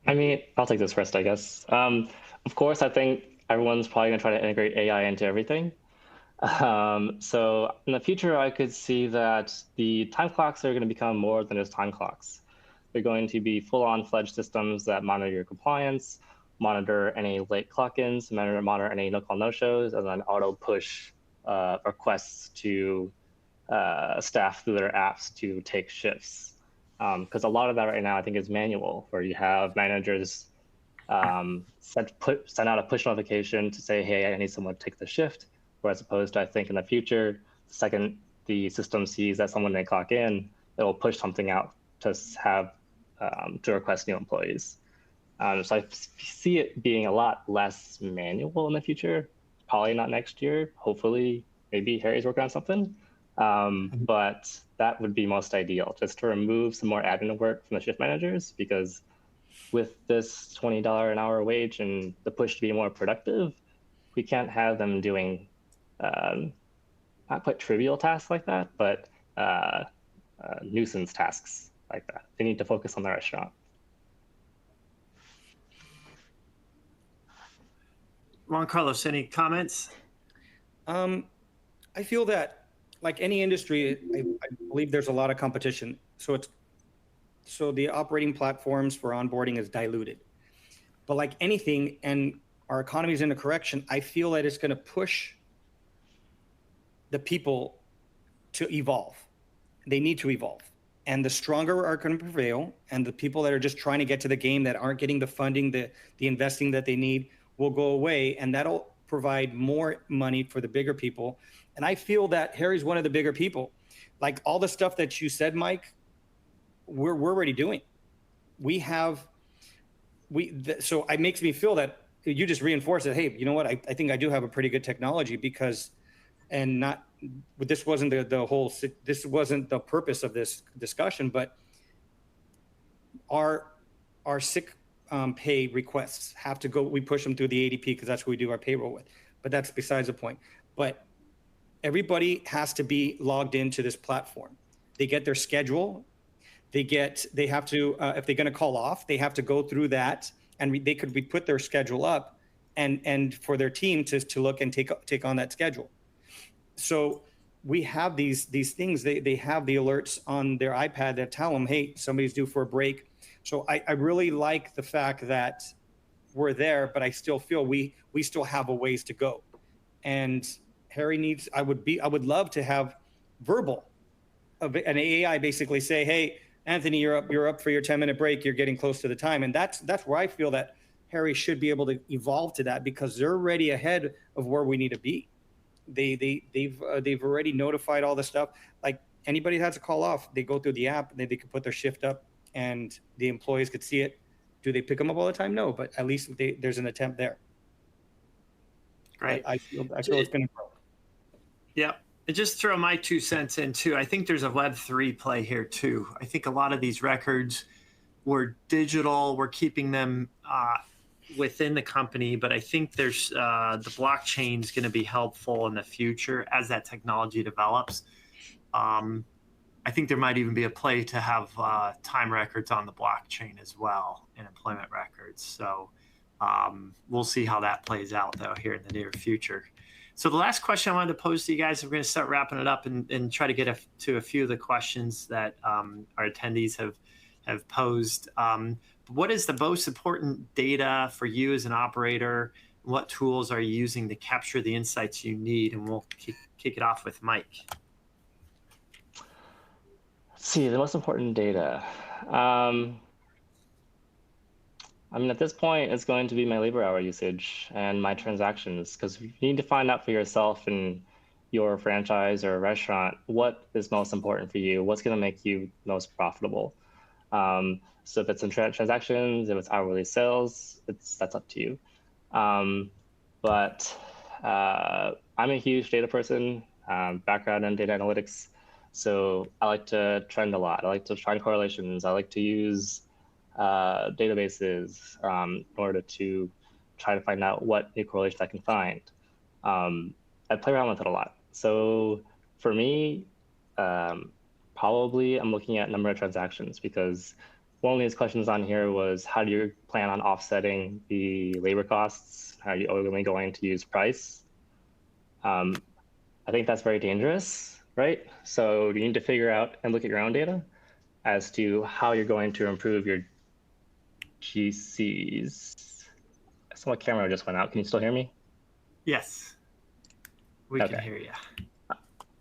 I mean, I'll take this first, I guess. Of course, I think everyone's probably going to try to integrate AI into everything. So in the future, I could see that the time clocks are going to become more than just time clocks. They're going to be full-on fledged systems that monitor your compliance, monitor any late clock-ins, monitor any no-call, no-shows, and then auto-push requests to staff through their apps to take shifts. Because a lot of that right now, I think, is manual, where you have managers send out a push notification to say, hey, I need someone to take the shift, whereas opposed to, I think, in the future, the second the system sees that someone may clock in, it'll push something out to have to request new employees. So I see it being a lot less manual in the future. Probably not next year. Hopefully, maybe Harry's working on something. But that would be most ideal, just to remove some more admin work from the shift managers, because with this $20 an hour wage and the push to be more productive, we can't have them doing not quite trivial tasks like that, but nuisance tasks like that. They need to focus on the restaurant. Juan Carlos, any comments? I feel that, like any industry, I believe there's a lot of competition. So the operating platforms for onboarding is diluted. But like anything, and our economy is in a correction, I feel that it's going to push the people to evolve. They need to evolve. And the stronger are going to prevail, and the people that are just trying to get to the game that aren't getting the funding, the investing that they need will go away, and that'll provide more money for the bigger people. And I feel that Harry's one of the bigger people. Like all the stuff that you said, Mike, we're already doing. So it makes me feel that you just reinforce that, hey, you know what? I think I do have a pretty good technology because, and not, this wasn't this wasn't the purpose of this discussion, but our sick pay requests have to go, we push them through the ADP because that's what we do our payroll with, but that's besides the point. But everybody has to be logged into this platform. They get their schedule. They have to, if they're going to call off, they have to go through that, and we put their schedule up and for their team to look and take on that schedule. So we have these things, they have the alerts on their iPad that tell them, hey, somebody's due for a break. So I really like the fact that we're there, but I still feel we still have a ways to go. And Harry needs, I would love to have verbal, an AI basically say, hey, Anthony, you're up for your 10-minute break. You're getting close to the time. And that's where I feel that Harry should be able to evolve to that, because they're already ahead of where we need to be. They've already notified all the stuff. Like anybody that has a call off, they go through the app, and they could put their shift up and the employees could see it. Do they pick them up all the time? No, but at least there's an attempt there. Right. I feel it's going to grow. Yeah. And just throw my 2 cents in too. I think there's a Web3 play here too. I think a lot of these records were digital. We're keeping them within the company, but I think there's the blockchain is going to be helpful in the future as that technology develops. I think there might even be a play to have time records on the blockchain as well, and employment records. So we'll see how that plays out though here in the near future. So the last question I wanted to pose to you guys, we're going to start wrapping it up and try to get to a few of the questions that our attendees have posed. What is the most important data for you as an operator? What tools are you using to capture the insights you need? And we'll kick it off with Mike. Let's see, the most important data. I mean, at this point, it's going to be my labor hour usage and my transactions, because you need to find out for yourself and your franchise or restaurant what is most important for you, what's going to make you most profitable. So if it's in transactions, if it's hourly sales, that's up to you. But I'm a huge data person, background in data analytics. So I like to trend a lot. I like to find correlations. I like to use databases in order to try to find out what new correlation I can find. I play around with it a lot. So for me, probably I'm looking at number of transactions, because one of these questions on here was, how do you plan on offsetting the labor costs? Are you only going to use price? I think that's very dangerous, right? So you need to figure out and look at your own data as to how you're going to improve your GCs. So my camera just went out. Can you still hear me? Yes, we can hear you.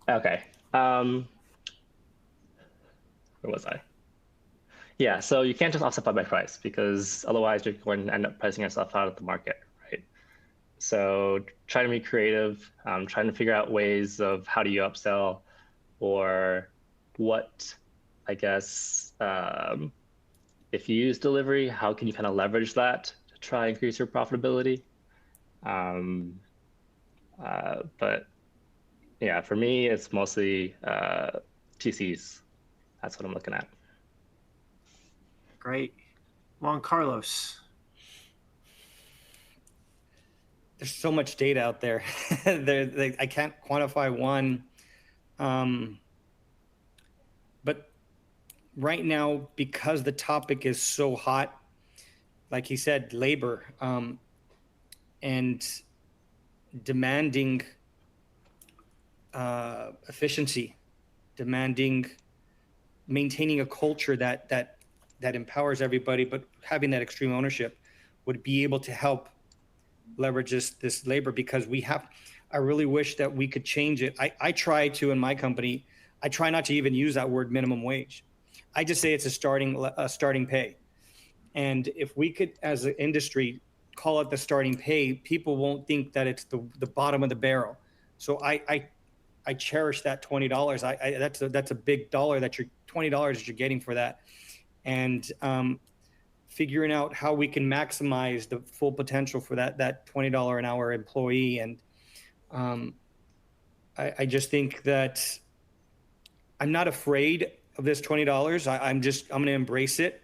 Okay. Where was I? Yeah, so you can't just offset by price because otherwise you're going to end up pricing yourself out of the market, right? So trying to be creative, trying to figure out ways of how do you upsell, or what, I guess, if you use delivery, how can you kind of leverage that to try and increase your profitability? But yeah, for me, it's mostly TCs. That's what I'm looking at. Great. Juan Carlos. There's so much data out there. I can't quantify one. But right now, because the topic is so hot, like he said, labor, and demanding efficiency, demanding maintaining a culture that empowers everybody, but having that extreme ownership would be able to help leverage this labor, because I really wish that we could change it. I try to, in my company, I try not to even use that word minimum wage. I just say it's a starting pay. And if we could, as an industry, call it the starting pay, people won't think that it's the bottom of the barrel. So I cherish that $20. That's a big dollar, that you're $20 that you're getting for that. And figuring out how we can maximize the full potential for that $20 an hour employee. And I just think that I'm not afraid of this $20. I'm going to embrace it.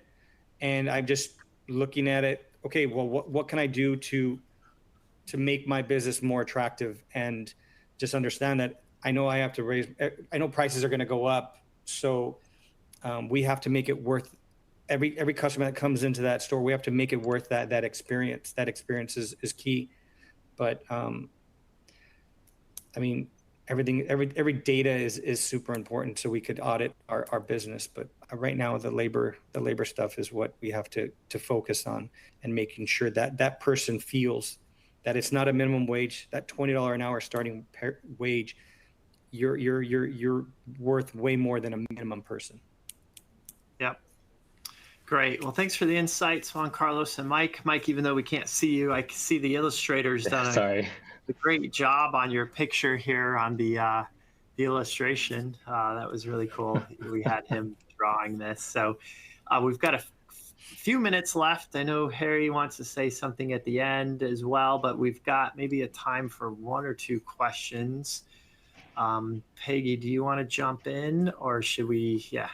And I'm just looking at it. Okay, well, what can I do to make my business more attractive, and just understand that I know I know prices are going to go up. So we have to make it worth every customer that comes into that store. We have to make it worth that experience. That experience is key. But I mean, every data is super important, so we could audit our business. But right now, the labor stuff is what we have to focus on, and making sure that that person feels that it's not a minimum wage, that $20 an hour starting wage. You're worth way more than a minimum person. Yep. Great. Well, thanks for the insights, Juan Carlos and Mike. Mike, even though we can't see you, I can see the illustrators done a great job on your picture here on the illustration. That was really cool. We had him drawing this. So we've got a few minutes left. I know Harry wants to say something at the end as well, but we've got maybe a time for one or two questions. Peggy, do you want to jump in, or should we? Yeah.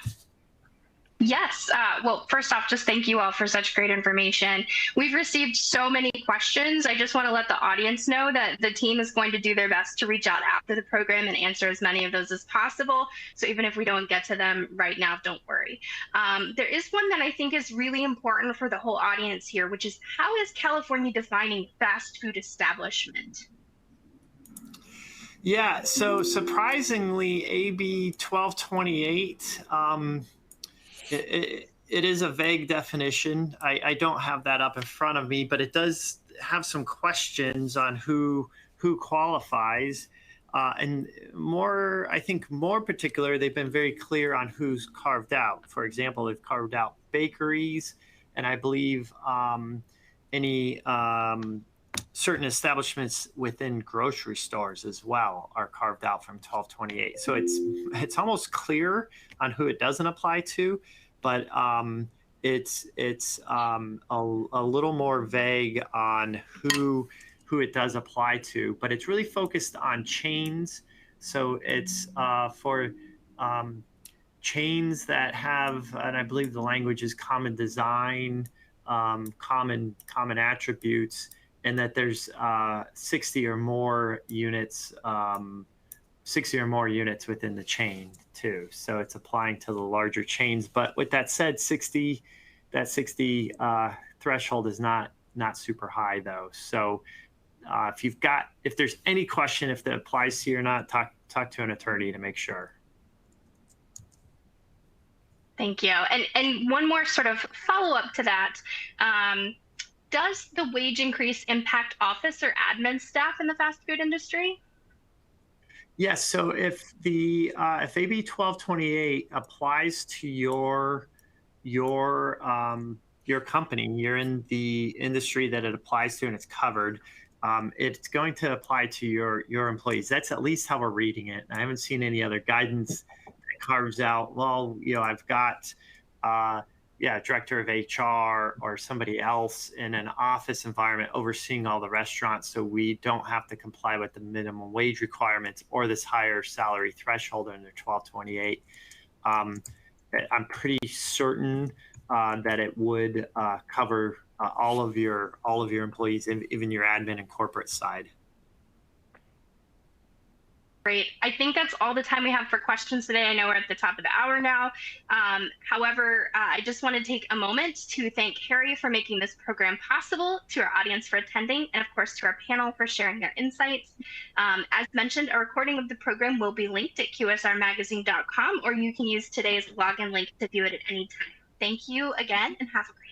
Yes. Well, first off, just thank you all for such great information. We've received so many questions. I just want to let the audience know that the team is going to do their best to reach out after the program and answer as many of those as possible. So even if we don't get to them right now, don't worry. There is one that I think is really important for the whole audience here, which is, how is California defining fast food establishment? Yeah, so surprisingly, AB 1228, it is a vague definition. I don't have that up in front of me, but it does have some questions on who qualifies. And I think more particular, they've been very clear on who's carved out. For example, they've carved out bakeries, and I believe any certain establishments within grocery stores as well are carved out from 1228. So it's almost clear on who it doesn't apply to, but it's a little more vague on who it does apply to. But it's really focused on chains. So it's for chains that have, and I believe the language is common design, common attributes, and that there's 60 or more units within the chain too. So it's applying to the larger chains. But with that said, that 60 threshold is not super high though. So if there's any question if that applies to you or not, talk to an attorney to make sure. Thank you. And one more sort of follow-up to that. Does the wage increase impact office or admin staff in the fast food industry? Yes. So if AB 1228 applies to your your company, you're in the industry that it applies to and it's covered, it's going to apply to your employees. That's at least how we're reading it. I haven't seen any other guidance that carves out, well, I've got director of HR or somebody else in an office environment overseeing all the restaurants, so we don't have to comply with the minimum wage requirements or this higher salary threshold under 1228. I'm pretty certain that it would cover all of your employees, and even your admin and corporate side. Great. I think that's all the time we have for questions today. I know we're at the top of the hour now. However, I just want to take a moment to thank Harry for making this program possible, to our audience for attending, and of course to our panel for sharing their insights. As mentioned, a recording of the program will be linked at qsrmagazine.com, or you can use today's login link to view it at any time. Thank you again, and have a great